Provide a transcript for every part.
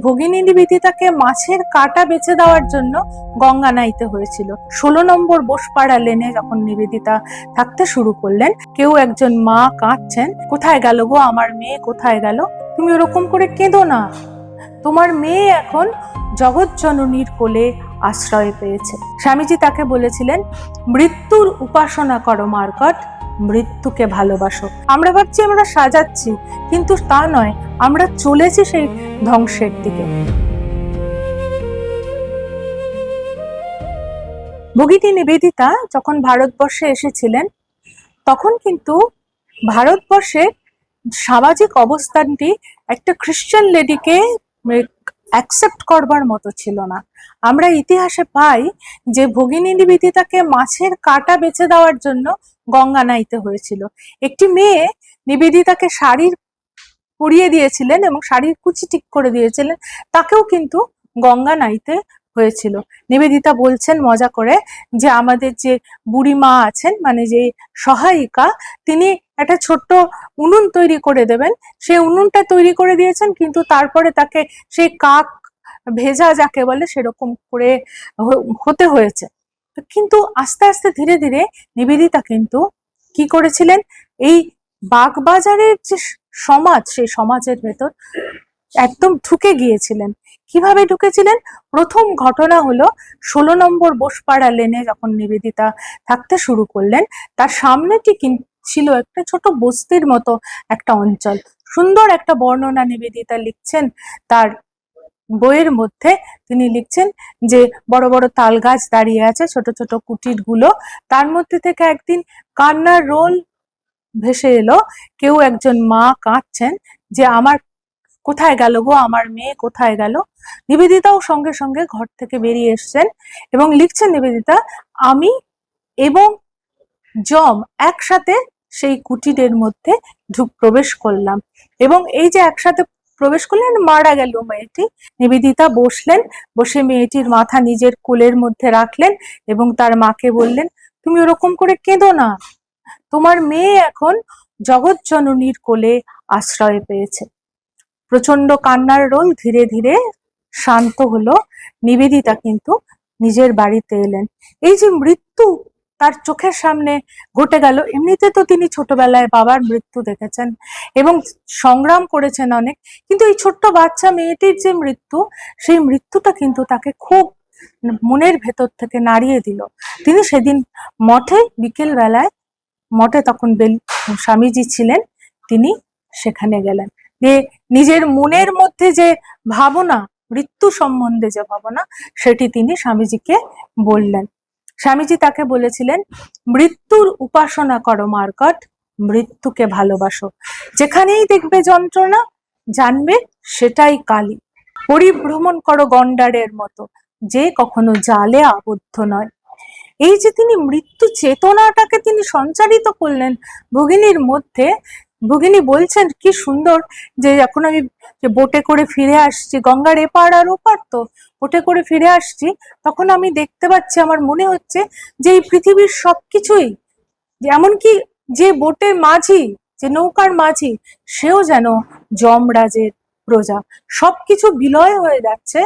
ভগিনী নিবেদিতাকে মাছের কাঁটা বেছে দেওয়ার জন্য গঙ্গা নাইতে হয়েছিল। 16 নম্বর বোসপাড়া লেনে যখন নিবেদিতা থাকতে শুরু করলেন, কেউ একজন মা কাঁদছেন, কোথায় গেল গো আমার মেয়ে, কোথায় গেল? তুমি ওরকম করে কেঁদো না, তোমার মেয়ে এখন জগৎ জননীর কোলে আশ্রয় পেয়েছে। স্বামীজি তাকে বলেছিলেন, মৃত্যুর উপাসনা করো মার্কট, মৃত্যুকে ভালোবাসো। আমরা ভাবছি আমরা সাজাচ্ছি, কিন্তু তা নয়, আমরা চলেছি সেই ধ্বংসের দিকে। ভগিনী নিবেদিতা যখন ভারতবর্ষে এসেছিলেন, তখন কিন্তু ভারতবর্ষের সামাজিক অবস্থানটি একটা খ্রিস্টান লেডিকে অ্যাকসেপ্ট করবার মতো ছিল না। আমরা ইতিহাসে পাই যে ভগিনী নিবেদিতাকে মাছের কাঁটা বেছে দেওয়ার জন্য গঙ্গা নাইতে হয়েছিল। একটি মেয়ে নিবেদিতাকে শাড়ি পরিয়ে দিয়েছিলেন এবং শাড়ির কুচি ঠিক করে দিয়েছিলেন, তাকেও কিন্তু গঙ্গা নাইতে হয়েছিল। নিবেদিতা বলছেন মজা করে যে আমাদের যে বুড়ি মা আছেন, মানে যে সহায়িকা, তিনি একটা ছোট্ট উনুন তৈরি করে দেবেন, সেই উনুনটা তৈরি করে দিয়েছেন, কিন্তু তারপরে তাকে সেই কাক ভেজা যাকে বলে সেরকম করে হতে হয়েছে। কিন্তু আস্তে আস্তে ধীরে ধীরে নিবেদিতা কিন্তু কি করেছিলেন, এই বাগবাজারের যে সমাজ, সেই সমাজের ভেতর একদম ঢুকে গিয়েছিলেন। কিভাবে ঢুকেছিলেন? প্রথম ঘটনা হলো 16 নম্বর বোসপাড়া লেনে যখন নিবেদিতা থাকতে শুরু করলেন, তার সামনেটি ছিল একটা ছোট বস্তির মতো একটা অঞ্চল। সুন্দর একটা বর্ণনা নিবেদিতা লিখছেন তার বইয়ের মধ্যে। তিনি লিখছেন যে বড় বড় তাল গাছ দাঁড়িয়ে আছে, ছোট ছোট কুটির গুলো, তার মধ্যে থেকে একদিন কান্নার রোল ভেসে এলো। কেউ একজন মা কাঁদছেন যে আমার কোথায় গেল গো আমার মেয়ে, কোথায় গেল? নিবেদিতাও সঙ্গে সঙ্গে ঘর থেকে বেরিয়ে এসছেন এবং লিখছেন নিবেদিতা, আমি এবং যম একসাথে সেই কুটিরের মধ্যে প্রবেশ করলাম, এবং এই যে একসাথে প্রবেশ করলেন, মারা গেল মেয়েটি। নিবেদিতা বসলেন, বসে মেয়েটির মাথা নিজের কোলের মধ্যে রাখলেন এবং তার মাকে বললেন, তুমি ওরকম করে কেঁদো না, তোমার মেয়ে এখন জগৎ জননীর কোলে আশ্রয় পেয়েছে। প্রচন্ড কান্নার রোল ধীরে ধীরে শান্ত হলো। নিবেদিতা কিন্তু নিজের বাড়িতে এলেন। এই যে মৃত্যু তার চোখের সামনে ঘটে গেল, এমনিতে তো তিনি ছোটবেলায় বাবার মৃত্যু দেখেছেন এবং সংগ্রাম করেছেন অনেক, কিন্তু এই ছোট্ট বাচ্চা মেয়েটির যে মৃত্যু, সেই মৃত্যুটা কিন্তু তাকে খুব মনের ভেতর থেকে নাড়িয়ে দিল। তিনি সেদিন মঠে, বিকেল বেলায় মঠে তখন স্বামীজি ছিলেন, তিনি সেখানে গেলেন, যে নিজের মনের মধ্যে যে ভাবনা, মৃত্যু সম্বন্ধে যে ভাবনা, সেটি তিনি স্বামীজিকে বললেন। স্বামীজি তাকে বলেছিলেন, মৃত্যুর উপাসনা করো মার্কট, মৃত্যুকে ভালোবাসো। যেখানেই দেখবে যন্ত্রণা, জানবে সেটাই কালী। পরিভ্রমণ করো গন্ডারের মতো, যে কখনো জালে আবদ্ধ নয়। এই যে তিনি মৃত্যু চেতনাটাকে তিনি সঞ্চারিত করলেন ভগিনীর মধ্যে। ভগিনী বলছেন কি সুন্দর, যে এখন আমি বোটে করে ফিরে আসছি, গঙ্গার এপার আর ওপার তো, বোটে করে ফিরে আসছি, তখন আমি দেখতে পাচ্ছি, আমার মনে হচ্ছে যে এই পৃথিবীর সবকিছুই, এমনকি যে বোটের মাঝি, যে নৌকার মাঝি, সেও যেন যমরাজের প্রজা। সবকিছু বিলয় হয়ে যাচ্ছে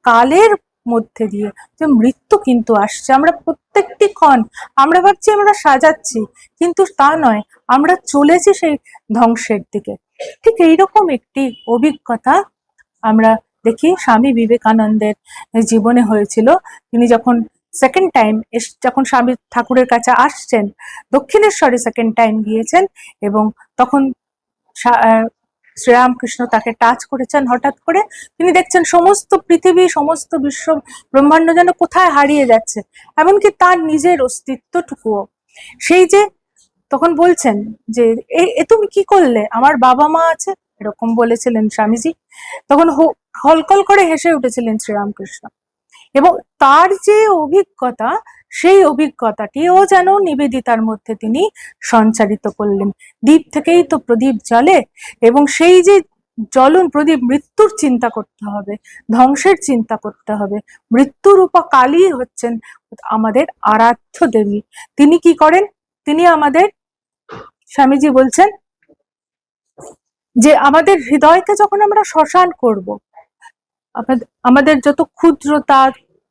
কালের মধ্যে দিয়ে, যে মৃত্যু কিন্তু আসছে। আমরা প্রত্যেকটি ক্ষণ, আমরা ভাবছি আমরা সাজাচ্ছি, কিন্তু তা নয়, আমরা চলেছি সেই ধ্বংসের দিকে। ঠিক এইরকম একটি অভিজ্ঞতা আমরা দেখি স্বামী বিবেকানন্দের জীবনে হয়েছিল। তিনি যখন সেকেন্ড টাইম যখন স্বামী ঠাকুরের কাছে আসছেন, দক্ষিণেশ্বরে সেকেন্ড টাইম গিয়েছেন, এবং তখন শ্রীরামকৃষ্ণ তাকে টাচ করেছেন হঠাৎ করে। তিনি দেখছেন সমস্ত পৃথিবী, সমস্ত বিশ্ব ব্রহ্মাণ্ড যেন কোথায় হারিয়ে যাচ্ছে, এমনকি তার নিজের অস্তিত্বটুকুও। সেই যে তখন বলছেন যে এ তুমি কি করলে, আমার বাবা মা আছে, এরকম বলেছিলেন স্বামীজি। তখন হলকল করে হেসে উঠেছিলেন শ্রীরামকৃষ্ণ, এবং তার যে অভিজ্ঞতা, সেই অভিজ্ঞতাটিও যেন নিবেদিতার মধ্যে তিনি সঞ্চারিত করলেন। দ্বীপ থেকেই তো প্রদীপ জ্বলে, এবং সেই যে জ্বলন প্রদীপ, মৃত্যুর চিন্তা করতে হবে, ধ্বংসের চিন্তা করতে হবে। মৃত্যুরূপা কালী হচ্ছেন আমাদের আরাধ্য দেবী। তিনি কি করেন, তিনি আমাদের, স্বামীজি বলছেন যে আমাদের হৃদয়কে যখন আমরা শ্মশান করব, আমাদের যত ক্ষুদ্রতা,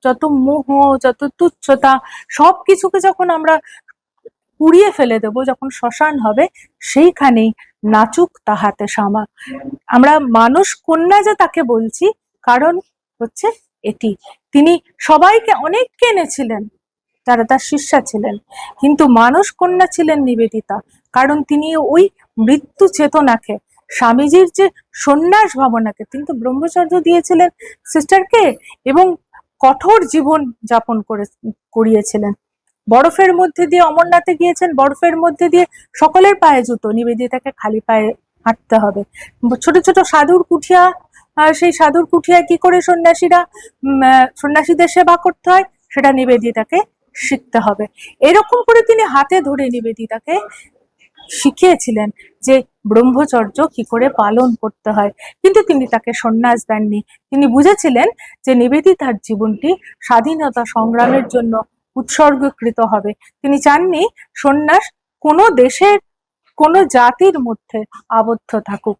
যত মোহ, যত তুচ্ছতা, সবকিছুকে যখন আমরা পুড়িয়ে ফেলে দেবো, যখন শ্মশান হবে, সেইখানেই নাচুক তাহাতে শ্যামা। আমরা মানুষ কন্যা যে তাকে বলছি, কারণ হচ্ছে এটি, তিনি সবাইকে অনেককে এনেছিলেন যারা তার শিষ্যা ছিলেন, কিন্তু মানুষ কন্যা ছিলেন নিবেদিতা, কারণ তিনি ওই মৃত্যু চেতনাকে, স্বামীজির যে সন্ন্যাস ভাবনাকে, তিনি তো ব্রহ্মচর্য দিয়েছিলেন সিস্টারকে এবং কঠোর জীবন যাপন করিয়েছিলেন। বরফের মধ্যে দিয়ে অমরনাথে গিয়েছেন, বরফের মধ্যে দিয়ে সকলের পায়ে জুতো, নিবেদিতাকে খালি পায়ে হাঁটতে হবে। ছোট ছোট সাধুর কুঠিয়া, সেই সাধুর কুঠিয়ায় কি করে সন্ন্যাসীদের সেবা করতে হয় সেটা নিবেদিতাকে শিখতে হবে। এরকম করে তিনি হাতে ধরে নিবেদিতাকে শিখিয়েছিলেন যে ব্রহ্মচর্য কি করে পালন করতে হয়। কিন্তু তিনি তাকে সন্ন্যাস দেননি। তিনি বুঝেছিলেন যে নিবেদিতার জীবনটি স্বাধীনতা সংগ্রামের জন্য উৎসর্গকৃত হবে। তিনি চাননি সন্ন্যাস কোনো দেশের, কোনো জাতির মধ্যে আবদ্ধ থাকুক।